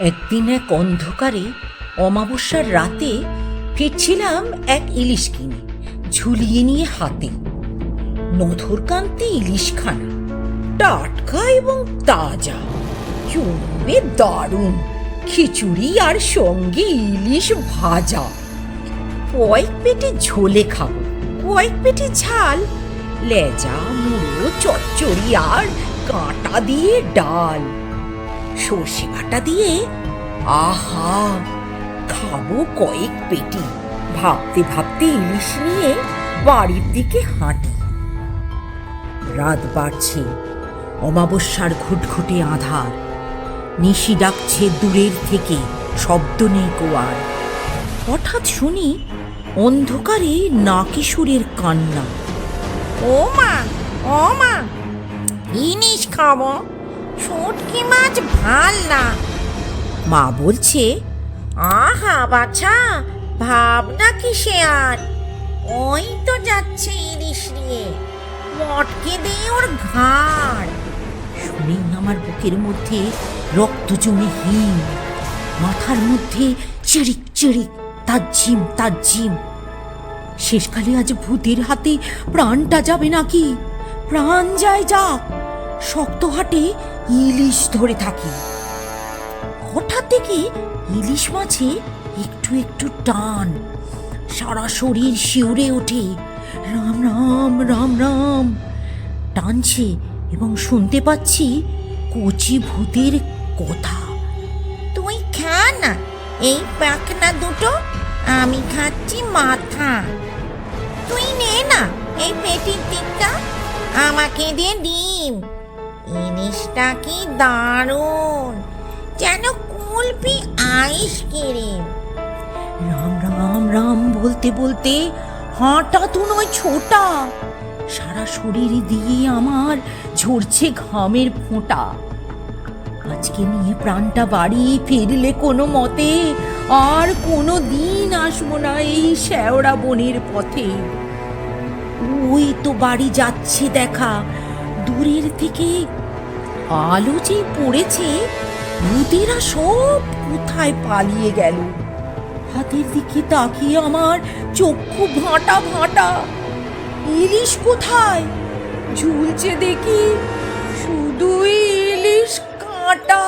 একদিন এক অন্ধকারে অমাবস্যার রাতে ফিরছিলাম এক ইলিশ কিনে ঝুলিয়ে নিয়ে হাতে। নধরকান্তি ইলিশখানা টাটকা এবং তাজা, জমবে দারুণ খিচুড়ি আর সঙ্গে ইলিশ ভাজা। কয়েক পেটে ঝোলে খাবো, কয়েক পেটে ঝাল, লেজা মুড়ো চচ্চড়ি আর কাঁটা দিয়ে ডাল, সর্ষে বাটা দিয়ে আহা খাবো কয়েক পেটি। ভাবতে ভাবতে ইলিশ নিয়ে বাড়ির দিকে হাঁটি। রাত বাড়ছে, অমাবস্যার ঘুটঘুটে আঁধার, নিশি ডাকছে দূরের থেকে, শব্দ নেই কোয়ার। হঠাৎ শুনি অন্ধকারে নাকিশোরের কান্না। ও মা, ও মা, ইলিশ খাবো, শুটকি মাছ ভাল না। মা বলছে, আহা বাছা, ভাবনা কিসে আর, ওই তো যাচ্ছে ইলিশ নিয়ে, মটকে দে ওর ঘাড়। শুনেই আমার বুকের মধ্যে রক্ত জমে হিম, মাথার মধ্যে চিড়িক চিড়িক তাজ্জিম তাজ্জিম। শেষকালে আজ ভূতের হাতে প্রাণটা যাবে নাকি? প্রাণ যায় যাক, শক্ত হাটে ইলিশ ধরে থাকি। হঠাৎ দেখি ইলিশ মাছে একটু একটু টান, সারা শরীর শিউরে ওঠে, রাম রাম রাম রাম টানছে, এবং শুনতে পাচ্ছি কচি ভূতের কথা। তুই খা না এই পাখনা দুটো, আমি খাচ্ছি মাথা। তুই নে না এই পেটির দিকটা, আমাকে দিয়ে ডিম। ইলিশটা কি দারুণ, যেন কুলপি আইসক্রিম। রাম রাম রাম বলতে বলতে হাঁটা তো নয় ছোটা, সারা শরীর দিয়ে আমার ঝরছে ঘামের ফোঁটা। আজকে নিয়ে প্রাণটা বাড়ি ফিরলে কোনো মতে আর কোনো দিন আসবো না এই শেওড়া বনের পথে। ওই তো বাড়ি যাচ্ছে দেখা, দূরের থেকে আলো যে পড়েছে, ভূতেরা সব কোথায় পালিয়ে গেল। হাতের দিকে তাকিয়ে আমার চক্ষু ভাঁটা ভাঁটা। ইলিশ কোথায়? ঝুলছে দেখি শুধুই ইলিশ কাঁটা।